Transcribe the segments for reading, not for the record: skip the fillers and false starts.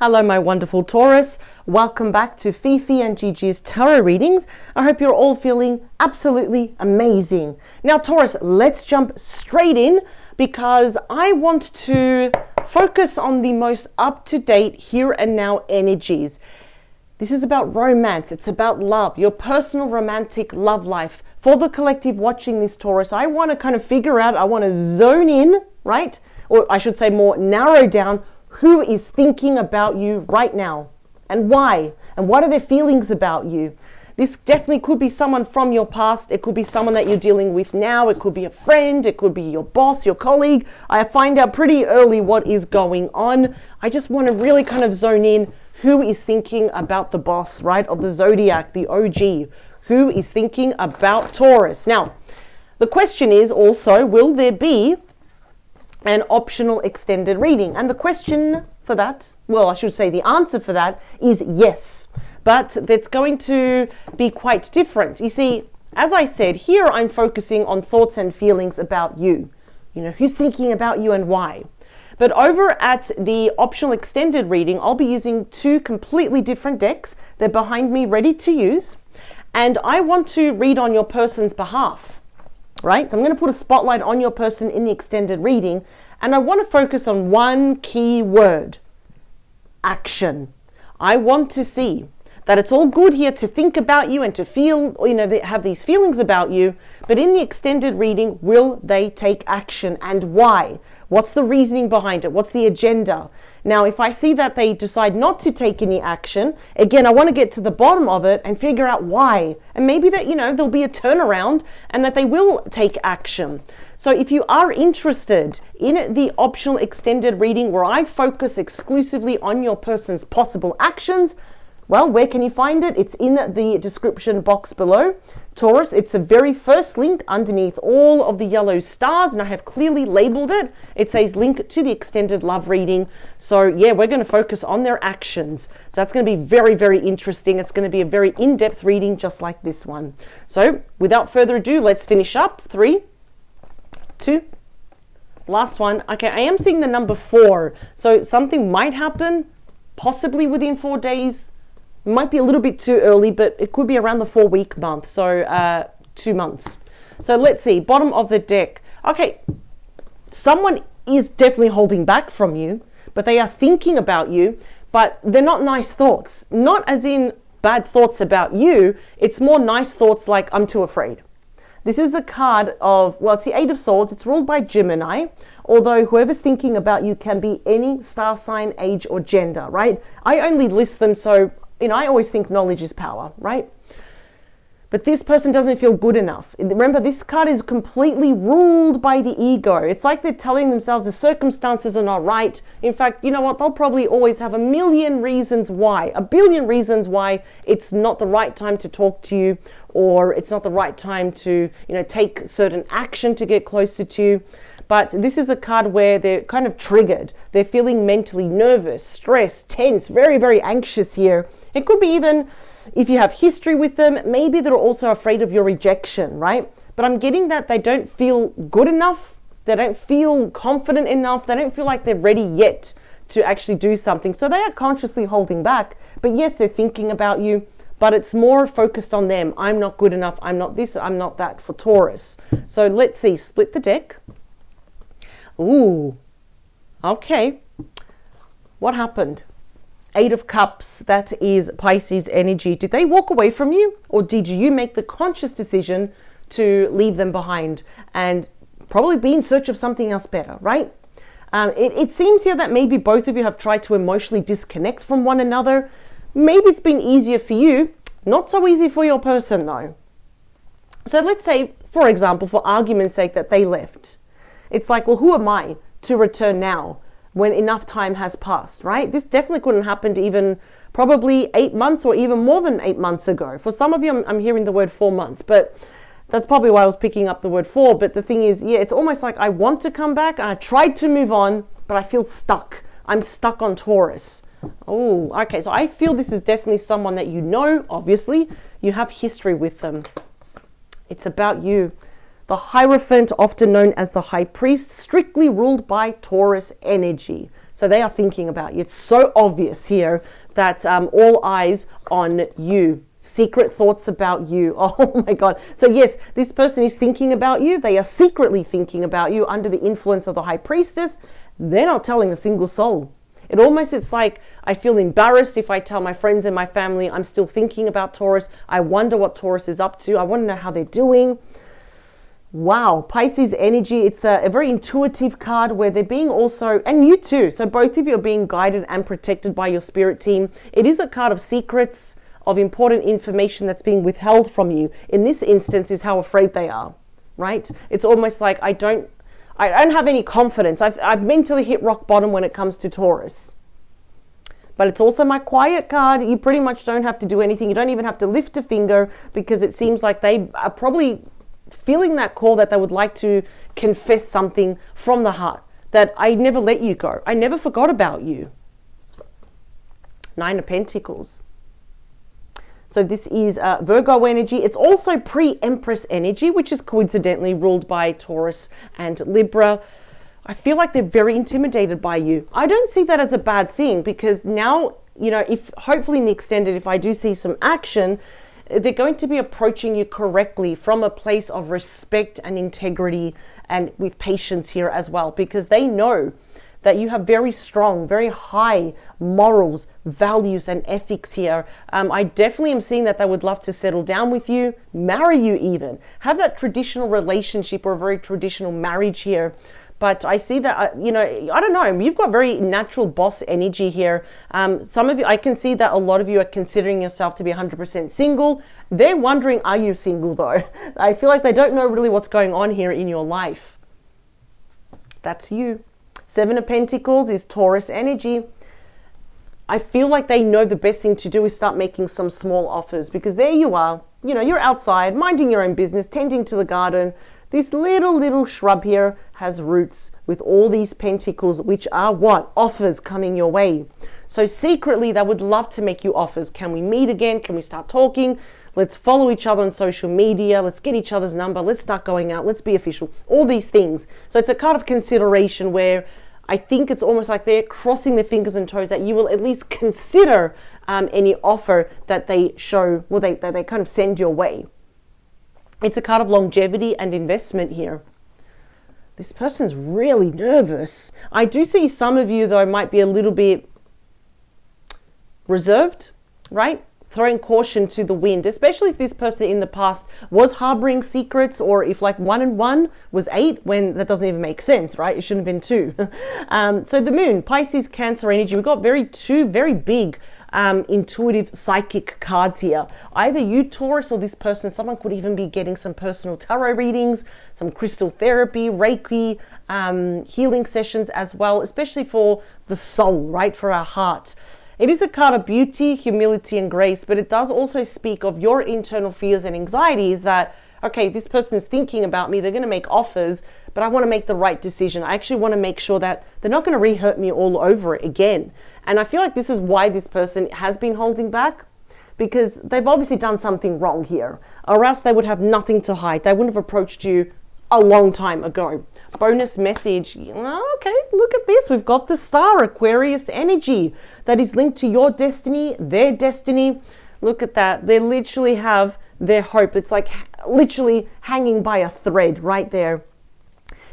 Hello, my wonderful Taurus. Welcome back to Fifi and Gigi's tarot readings. I hope you're all feeling absolutely amazing. Now, Taurus, let's jump straight in because I want to focus on the most up-to-date here and now energies. This is about romance. It's about love, your personal romantic love life. For the collective watching this, Taurus, I want to kind of figure out, I want to zone in, right? Or I should say more narrow down who is thinking about you right now and why, and what are their feelings about you. This definitely could be someone from your past. It could be someone that you're dealing with now. It could be a friend. It could be your boss, your colleague. I find out pretty early what is going on. I just want to really kind of zone in who is thinking about the boss, right, of the zodiac, the OG. Who is thinking about Taurus? Now, the question is also, will there be an optional extended reading? And the question for that, well, I should say the answer for that is yes, but that's going to be quite different. You see, as I said, here I'm focusing on thoughts and feelings about you. You know, who's thinking about you and why. But over at the optional extended reading, I'll be using two completely different decks. They're behind me ready to use. And I want to read on your person's behalf. Right? So I'm going to put a spotlight on your person in the extended reading, and I want to focus on one key word: action. I want to see that it's all good here to think about you and to feel, you know, they have these feelings about you, but in the extended reading, will they take action and why? What's the reasoning behind it? What's the agenda? Now, if I see that they decide not to take any action, again, I want to get to the bottom of it and figure out why. And maybe that, you know, there'll be a turnaround and that they will take action. So if you are interested in the optional extended reading where I focus exclusively on your person's possible actions, well, where can you find it? It's in the description box below. Taurus, it's the very first link underneath all of the yellow stars, and I have clearly labeled it. It says link to the extended love reading. So yeah, we're going to focus on their actions. So that's going to be very, very interesting. It's going to be a very in-depth reading just like this one. So without further ado, let's finish up. 3, 2, last one. Okay, I am seeing the number 4. So something might happen possibly within 4 days. Might be a little bit too early, but it could be around the 4-week month, so 2 months. So let's see, bottom of the deck. Okay, someone is definitely holding back from you, but they are thinking about you, but they're not nice thoughts. Not as in bad thoughts about you, it's more nice thoughts like, I'm too afraid. This is the card of, well, it's the 8 of Swords. It's ruled by Gemini, although whoever's thinking about you can be any star sign, age, or gender, right? I only list them so, you know, I always think knowledge is power, right? But this person doesn't feel good enough. Remember, this card is completely ruled by the ego. It's like they're telling themselves the circumstances are not right. In fact, you know what? They'll probably always have a million reasons why, a billion reasons why it's not the right time to talk to you, or it's not the right time to, you know, take certain action to get closer to you. But this is a card where they're kind of triggered. They're feeling mentally nervous, stressed, tense, very, very anxious here. It could be even, if you have history with them, maybe they're also afraid of your rejection, right? But I'm getting that they don't feel good enough. They don't feel confident enough. They don't feel like they're ready yet to actually do something. So they are consciously holding back. But yes, they're thinking about you, but it's more focused on them. I'm not good enough. I'm not this. I'm not that for Taurus. So let's see, split the deck. Ooh, okay. What happened? 8 of Cups, that is Pisces energy. Did they walk away from you, or did you make the conscious decision to leave them behind and probably be in search of something else better, right? It seems here that maybe both of you have tried to emotionally disconnect from one another. Maybe it's been easier for you, not so easy for your person though. So let's say, for example, for argument's sake, that they left. It's like, well, who am I to return now when enough time has passed, right? This definitely couldn't happen to even probably 8 months or even more than 8 months ago. For some of you, I'm hearing the word 4 months, but that's probably why I was picking up the word 4. But the thing is, yeah, it's almost like I want to come back and I tried to move on, but I feel stuck. I'm stuck on Taurus. Oh, okay. So I feel this is definitely someone that you know, obviously. You have history with them. It's about you. The Hierophant, often known as the High Priest, strictly ruled by Taurus energy. So they are thinking about you. It's so obvious here that all eyes on you. Secret thoughts about you. Oh my God. So yes, this person is thinking about you. They are secretly thinking about you under the influence of the High Priestess. They're not telling a single soul. It's like I feel embarrassed if I tell my friends and my family I'm still thinking about Taurus. I wonder what Taurus is up to. I want to know how they're doing. Wow, Pisces energy, it's a very intuitive card where they're being also, and you too, so both of you are being guided and protected by your spirit team. It is a card of secrets, of important information that's being withheld from you. In this instance is how afraid they are, right? It's almost like I don't have any confidence. I've mentally hit rock bottom when it comes to Taurus. But it's also my quiet card. You pretty much don't have to do anything. You don't even have to lift a finger because it seems like they are probably feeling that call that they would like to confess something from the heart, that I never let you go. I never forgot about you. 9 of Pentacles. So this is Virgo energy. It's also pre-Empress energy, which is coincidentally ruled by Taurus and Libra. I feel like they're very intimidated by you. I don't see that as a bad thing because now, you know, if hopefully in the extended, if I do see some action, they're going to be approaching you correctly from a place of respect and integrity and with patience here as well, because they know that you have very strong, very high morals, values, and ethics here. I definitely am seeing that they would love to settle down with you, marry you even, have that traditional relationship or a very traditional marriage here. But I see that, you know, I don't know, you've got very natural boss energy here. Some of you, I can see that a lot of you are considering yourself to be 100% single. They're wondering, are you single though? I feel like they don't know really what's going on here in your life. That's you. 7 of Pentacles is Taurus energy. I feel like they know the best thing to do is start making some small offers, because there you are, you know, you're outside minding your own business, tending to the garden. This little shrub here has roots with all these pentacles, which are what? Offers coming your way. So secretly, they would love to make you offers. Can we meet again? Can we start talking? Let's follow each other on social media. Let's get each other's number. Let's start going out. Let's be official. All these things. So it's a kind of consideration where I think it's almost like they're crossing their fingers and toes that you will at least consider any offer that they show, well, that they kind of send your way. It's a card of longevity and investment here. This person's really nervous. I do see some of you, though, might be a little bit reserved, right? Throwing caution to the wind, especially if this person in the past was harboring secrets, or if like 1 and 1 was 8, when that doesn't even make sense, right? It shouldn't have been 2. So the moon, Pisces, Cancer energy. We've got two very big intuitive psychic cards here. Either you, Taurus, or this person, someone could even be getting some personal tarot readings, some crystal therapy, Reiki, healing sessions as well, especially for the soul, right? For our heart. It is a card of beauty, humility, and grace, but it does also speak of your internal fears and anxieties that, okay, this person is thinking about me, they're going to make offers, but I want to make the right decision. I actually want to make sure that they're not going to re-hurt me all over again. And I feel like this is why this person has been holding back, because they've obviously done something wrong here, or else they would have nothing to hide. They wouldn't have approached you a long time ago. Bonus message. Okay, look at this. We've got the star, Aquarius energy, that is linked to your destiny, their destiny. Look at that. They literally have their hope. It's like literally hanging by a thread right there.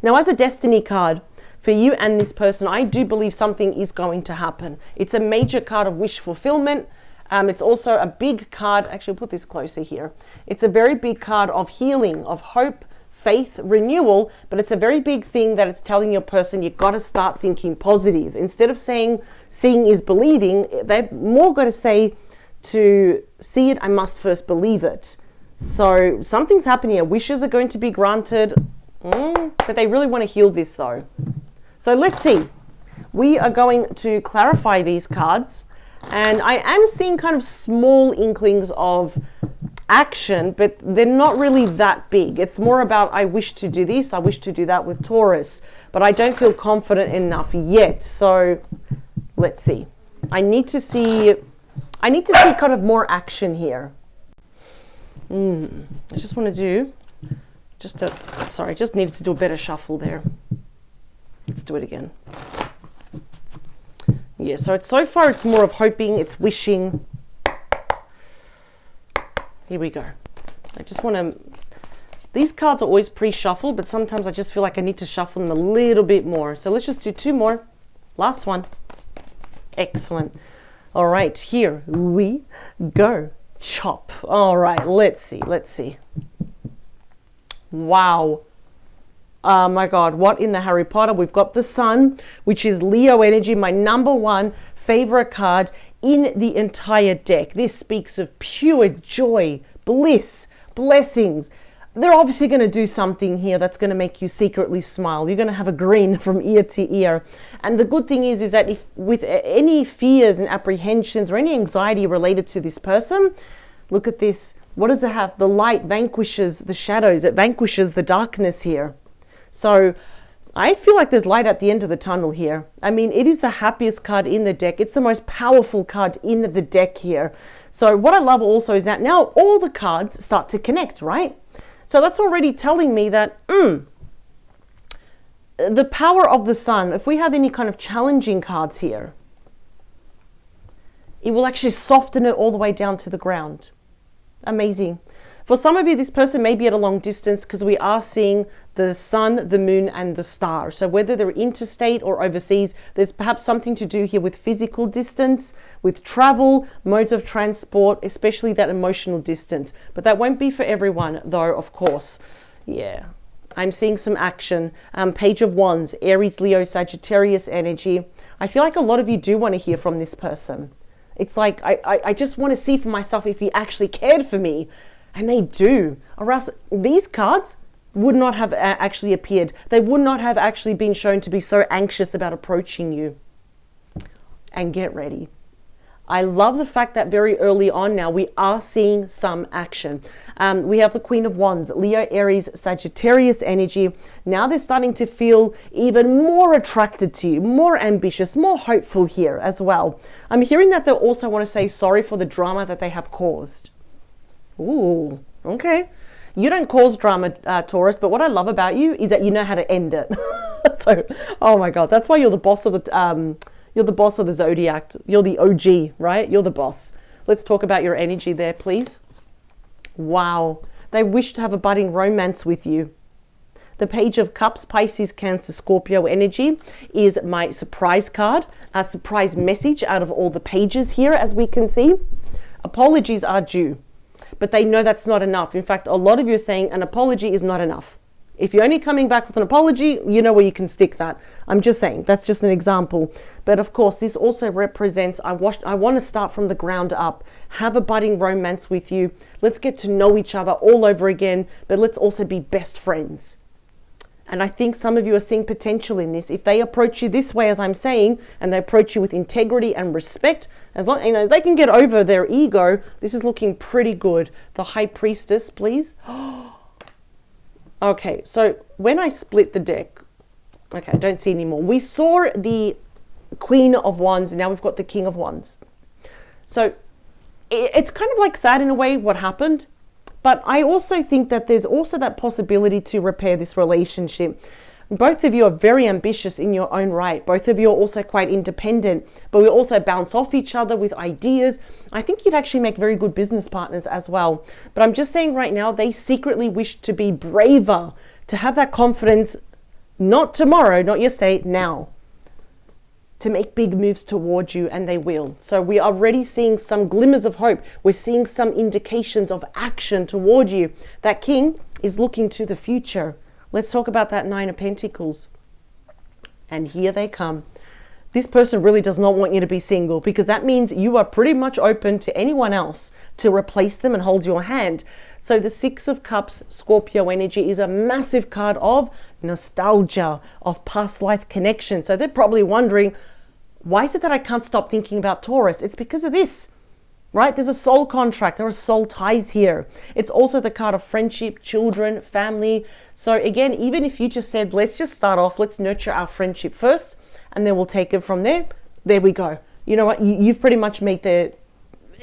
Now, as a destiny card for you and this person, I do believe something is going to happen. It's a major card of wish fulfillment. It's also a big card. Actually, I'll put this closer here. It's a very big card of healing, of hope, faith, renewal, but it's a very big thing that it's telling your person you've got to start thinking positive. Instead of saying seeing is believing, they've more got to say to see it, I must first believe it. So something's happening here. Wishes are going to be granted, but they really want to heal this though. So let's see. We are going to clarify these cards, and I am seeing kind of small inklings of action, but they're not really that big. It's more about I wish to do this, I wish to do that with Taurus, but I don't feel confident enough yet. So let's see. I need to see kind of more action here. I just want to do Sorry, just needed to do a better shuffle there. Let's do it again. Yeah, so far it's more of hoping, it's wishing. Here we go. I just want to, these cards are always pre-shuffled, but sometimes I just feel like I need to shuffle them a little bit more. So let's just do 2 more. Last one. Excellent. All right, here we go. Chop. All right, let's see. Wow. Oh my God, what in the Harry Potter? We've got the Sun, which is Leo energy, my #1 favorite card in the entire deck. This speaks of pure joy, bliss, blessings. They're obviously going to do something here that's going to make you secretly smile. You're going to have a grin from ear to ear. And the good thing is that if with any fears and apprehensions or any anxiety related to this person, look at this. What does it have? The light vanquishes the shadows. It vanquishes the darkness here. So I feel like there's light at the end of the tunnel here. I mean, it is the happiest card in the deck. It's the most powerful card in the deck here. So what I love also is that now all the cards start to connect, right? So that's already telling me that the power of the Sun, if we have any kind of challenging cards here, it will actually soften it all the way down to the ground. Amazing. For some of you, this person may be at a long distance because we are seeing the Sun, the Moon, and the Star. So whether they're interstate or overseas, there's perhaps something to do here with physical distance, with travel, modes of transport, especially that emotional distance. But that won't be for everyone, though, of course. Yeah, I'm seeing some action. Page of Wands, Aries, Leo, Sagittarius energy. I feel like a lot of you do want to hear from this person. It's like, I just want to see for myself if he actually cared for me. And they do, or else these cards would not have actually appeared. They would not have actually been shown to be so anxious about approaching you. And get ready. I love the fact that very early on now we are seeing some action. We have the Queen of Wands, Leo, Aries, Sagittarius energy. Now they're starting to feel even more attracted to you, more ambitious, more hopeful here as well. I'm hearing that they also want to say sorry for the drama that they have caused. Ooh, okay. You don't cause drama, Taurus, but what I love about you is that you know how to end it. So, oh my God, that's why you're the boss of the zodiac. You're the OG, right? You're the boss. Let's talk about your energy there, please. Wow, they wish to have a budding romance with you. The Page of Cups, Pisces, Cancer, Scorpio energy is my surprise card, a surprise message out of all the pages here, as we can see. Apologies are due. But they know that's not enough. In fact, a lot of you are saying an apology is not enough. If you're only coming back with an apology, you know where you can stick that. I'm just saying, that's just an example. But of course, this also represents, I want to start from the ground up, have a budding romance with you. Let's get to know each other all over again, but let's also be best friends. And I think some of you are seeing potential in this. If they approach you this way, as I'm saying, and they approach you with integrity and respect, as long, they can get over their ego. This is looking pretty good. The High Priestess, please. Okay, so when I split the deck, okay, I don't see anymore. We saw the Queen of Wands, and now we've got the King of Wands. So it's kind of like sad in a way what happened. But I also think that there's also that possibility to repair this relationship. Both of you are very ambitious in your own right. Both of you are also quite independent, but we also bounce off each other with ideas. I think you'd actually make very good business partners as well. But I'm just saying right now, they secretly wish to be braver, to have that confidence, not tomorrow, not yesterday, now, to make big moves towards you, and they will. So we are already seeing some glimmers of hope. We're seeing some indications of action toward you. That King is looking to the future. Let's talk about that Nine of Pentacles. And here they come. This person really does not want you to be single, because that means you are pretty much open to anyone else to replace them and hold your hand. So the Six of Cups, Scorpio energy, is a massive card of nostalgia, of past life connection. So they're probably wondering, why is it that I can't stop thinking about Taurus? It's because of this, right? There's a soul contract. There are soul ties here. It's also the card of friendship, children, family. So again, even if you just said, let's just start off, let's nurture our friendship first, and then we'll take it from there. There we go. You know what? You've pretty much made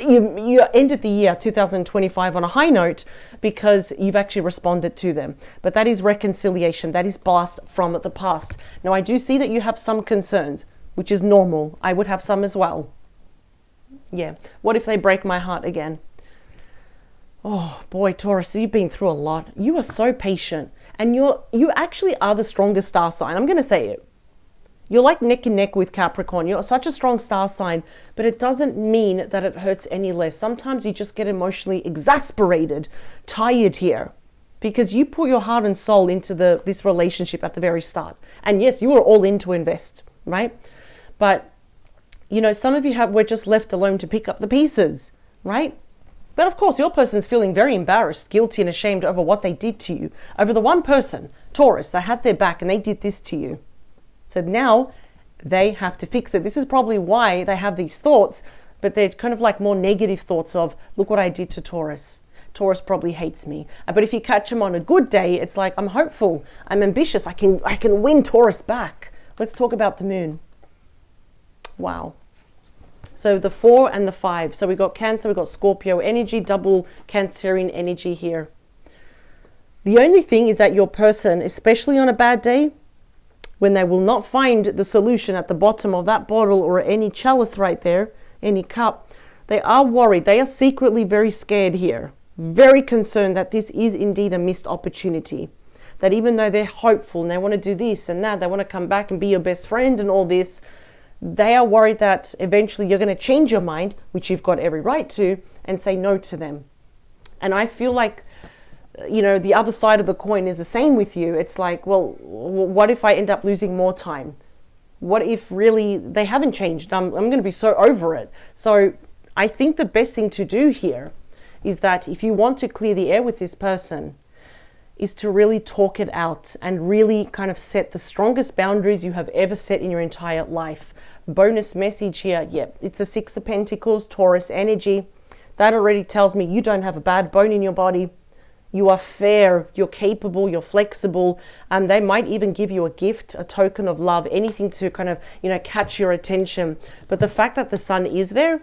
you ended the year 2025 on a high note because you've actually responded to them. But that is reconciliation. That is blast from the past. Now, I do see that you have some concerns, which is normal. I would have some as well. Yeah. What if they break my heart again? Oh boy, Taurus, you've been through a lot. You are so patient, and you actually are the strongest star sign. I'm going to say it. You're like neck and neck with Capricorn. You're such a strong star sign, but it doesn't mean that it hurts any less. Sometimes you just get emotionally exasperated, tired here, because you put your heart and soul into this relationship at the very start. And yes, you were all in to invest, right? But, some of you were just left alone to pick up the pieces, right? But of course, your person's feeling very embarrassed, guilty, and ashamed over what they did to you, over the one person, Taurus, that had their back and they did this to you. So now they have to fix it. This is probably why they have these thoughts, but they're kind of like more negative thoughts of, look what I did to Taurus. Taurus probably hates me. But if you catch him on a good day, it's like, I'm hopeful, I'm ambitious, I can win Taurus back. Let's talk about the moon. Wow. So the 4 and the 5. So we got Cancer, we got Scorpio energy, double Cancerian energy here. The only thing is that your person, especially on a bad day, when they will not find the solution at the bottom of that bottle or any chalice right there, any cup, they are worried. They are secretly very scared here, very concerned that this is indeed a missed opportunity. That even though they're hopeful and they want to do this and that, they want to come back and be your best friend and all this, they are worried that eventually you're going to change your mind, which you've got every right to, and say no to them. And I feel like, the other side of the coin is the same with you. It's like, well, what if I end up losing more time? What if really they haven't changed? I'm going to be so over it. So I think the best thing to do here is that if you want to clear the air with this person, is to really talk it out and really kind of set the strongest boundaries you have ever set in your entire life. Bonus message here. Yep, it's a 6 of Pentacles, Taurus energy. That already tells me you don't have a bad bone in your body. You are fair, you're capable, you're flexible. They might even give you a gift, a token of love, anything to kind of, catch your attention. But the fact that the sun is there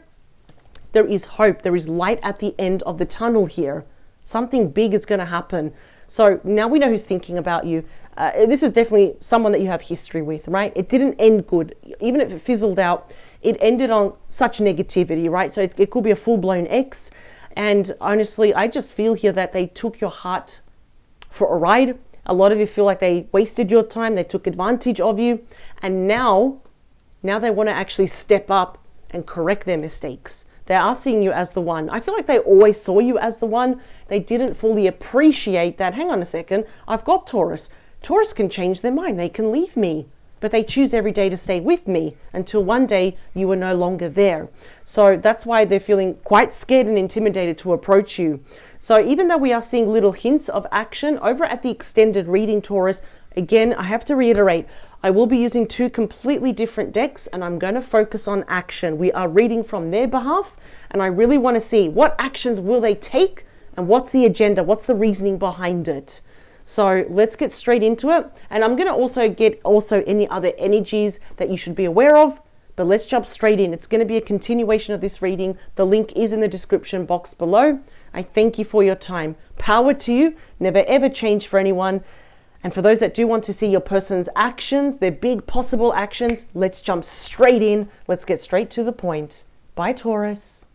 is hope. There is light at the end of the tunnel here. Something big is going to happen. So now we know who's thinking about you. This is definitely someone that you have history with, right? It didn't end good. Even if it fizzled out, it ended on such negativity, right? So it could be a full-blown ex. And honestly, I just feel here that they took your heart for a ride. A lot of you feel like they wasted your time. They took advantage of you. And now they want to actually step up and correct their mistakes. They are seeing you as the one. I feel like they always saw you as the one. They didn't fully appreciate that. Hang on a second. I've got Taurus. Taurus can change their mind. They can leave me. But they choose every day to stay with me until one day you are no longer there. So that's why they're feeling quite scared and intimidated to approach you. So even though we are seeing little hints of action over at the extended reading, Taurus, again, I have to reiterate, I will be using 2 completely different decks and I'm going to focus on action. We are reading from their behalf and I really want to see what actions will they take and what's the agenda, what's the reasoning behind it. So let's get straight into it. And I'm going to also get any other energies that you should be aware of. But let's jump straight in. It's going to be a continuation of this reading. The link is in the description box below. I thank you for your time. Power to you. Never ever change for anyone. And for those that do want to see your person's actions, their big possible actions, let's jump straight in. Let's get straight to the point. Bye, Taurus.